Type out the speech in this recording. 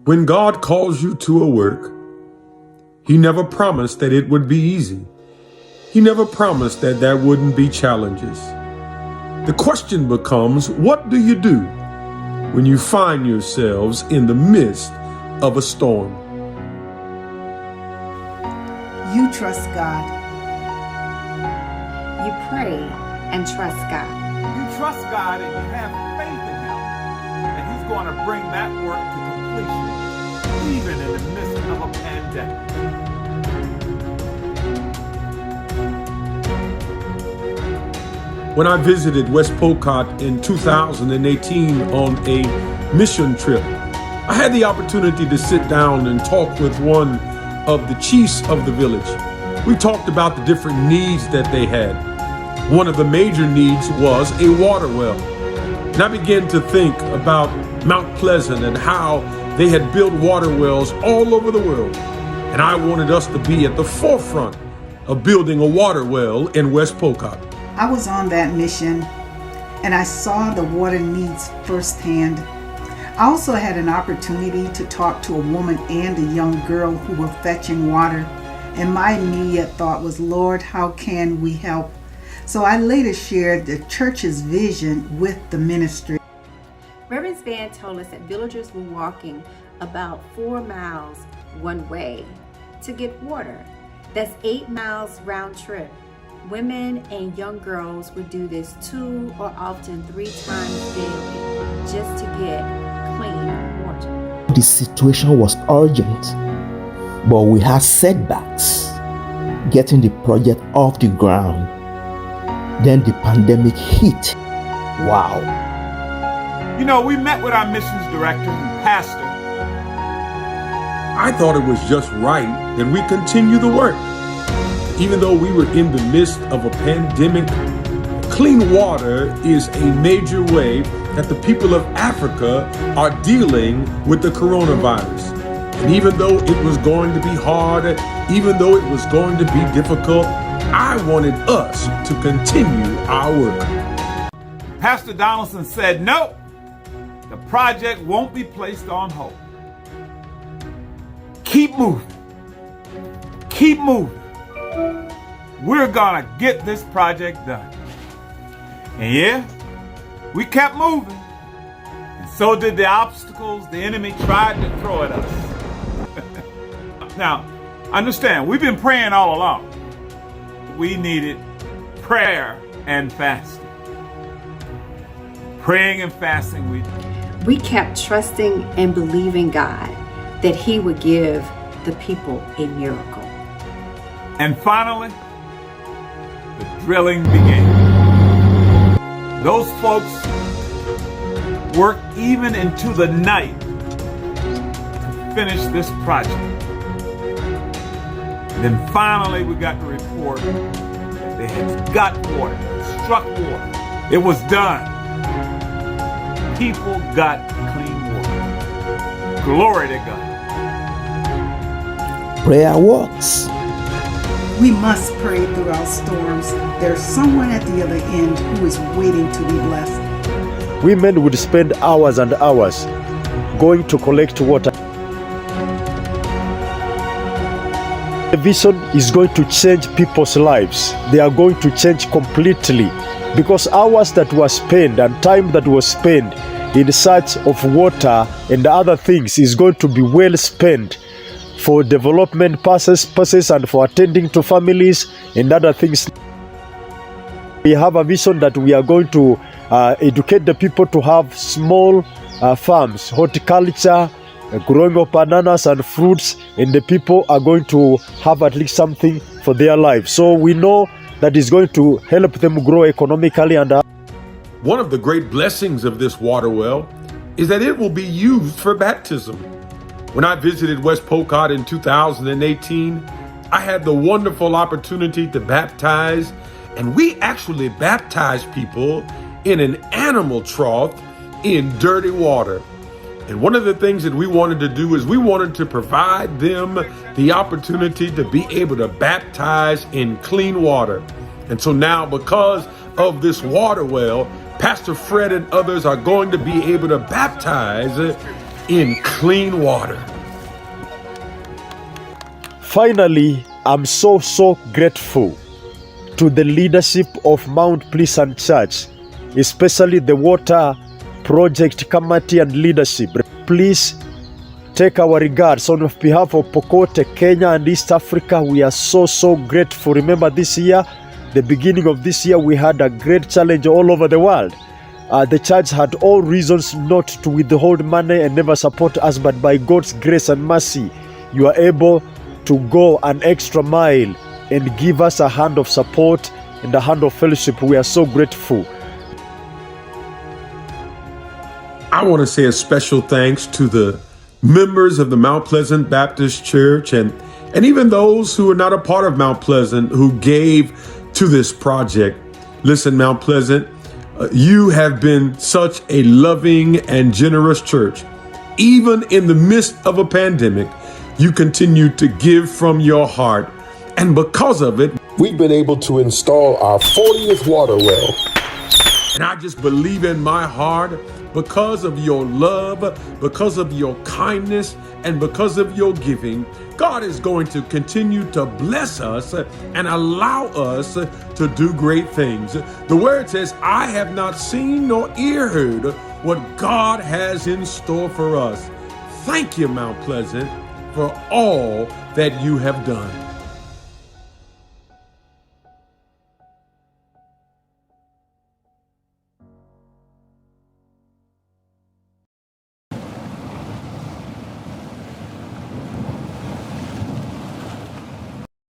When God calls you to a work, He never promised that it would be easy. He never promised that there wouldn't be challenges. The question becomes, what do you do when you find yourselves in the midst of a storm? You trust God. You pray and trust God. You trust God and you have faith in Him, and He's going to bring that work to completion, even in the midst of a pandemic. When I visited West Pokot in 2018 on a mission trip, I had the opportunity to sit down and talk with one of the chiefs of the village. We talked about the different needs that they had. One of the major needs was a water well. And I began to think about Mount Pleasant and how they had built water wells all over the world. And I wanted us to be at the forefront of building a water well in West Pokot. I was on that mission and I saw the water needs firsthand. I also had an opportunity to talk to a woman and a young girl who were fetching water. And my immediate thought was, Lord, how can we help? So I later shared the church's vision with the ministry. Reverend Van told us that villagers were walking about 4 miles one way to get water. That's 8 miles round trip. Women and young girls would do this 2 or often 3 times daily just to get clean water. The situation was urgent, but we had setbacks getting the project off the ground. Then the pandemic hit. Wow. You know, we met with our missions director and pastor. I thought it was just right that we continue the work. Even though we were in the midst of a pandemic, clean water is a major way that the people of Africa are dealing with the coronavirus. And even though it was going to be hard, even though it was going to be difficult, I wanted us to continue our work. Pastor Donaldson said, no, the project won't be placed on hold. Keep moving. Keep moving. We're gonna get this project done. And yeah, we kept moving. And so did the obstacles the enemy tried to throw at us. Now, understand, we've been praying all along. We needed prayer and fasting. Praying and fasting We kept trusting and believing God that He would give the people a miracle. And finally, the drilling began. Those folks worked even into the night to finish this project. And then finally we got the report that they had got water, struck water. It was done. People got clean water. Glory to God. Prayer works. We must pray through our storms. There's someone at the other end who is waiting to be blessed. Women would spend hours and hours going to collect water. The vision is going to change people's lives. They are going to change completely, because hours that were spent and time that was spent in search of water and other things is going to be well spent for development purposes and for attending to families and other things. We have a vision that we are going to educate the people to have small farms, horticulture, growing of bananas and fruits, and the people are going to have at least something for their lives. So we know that is going to help them grow economically. And one of the great blessings of this water well is that it will be used for baptism. When I visited West Pokot in 2018, I had the wonderful opportunity to baptize, and we actually baptized people in an animal trough in dirty water. And one of the things that we wanted to do is we wanted to provide them the opportunity to be able to baptize in clean water. And so now, because of this water well, Pastor Fred and others are going to be able to baptize in clean water. Finally, I'm so grateful to the leadership of Mount Pleasant Church, especially the Water Project Committee and leadership. Please take our regards on behalf of Pokot, Kenya and East Africa. We are so grateful. Remember this year, the beginning of this year, we had a great challenge all over the world. The church had all reasons not to withhold money and never support us, but by God's grace and mercy, you are able to go an extra mile and give us a hand of support and a hand of fellowship. We are so grateful. I want to say a special thanks to the members of the Mount Pleasant Baptist Church and even those who are not a part of Mount Pleasant who gave to this project. Listen, Mount Pleasant, you have been such a loving and generous church. Even in the midst of a pandemic, you continue to give from your heart. And because of it, we've been able to install our 40th water well. And I just believe in my heart, because of your love, because of your kindness, and because of your giving, God is going to continue to bless us and allow us to do great things. The word says, I have not seen nor ear heard what God has in store for us. Thank you, Mount Pleasant, for all that you have done.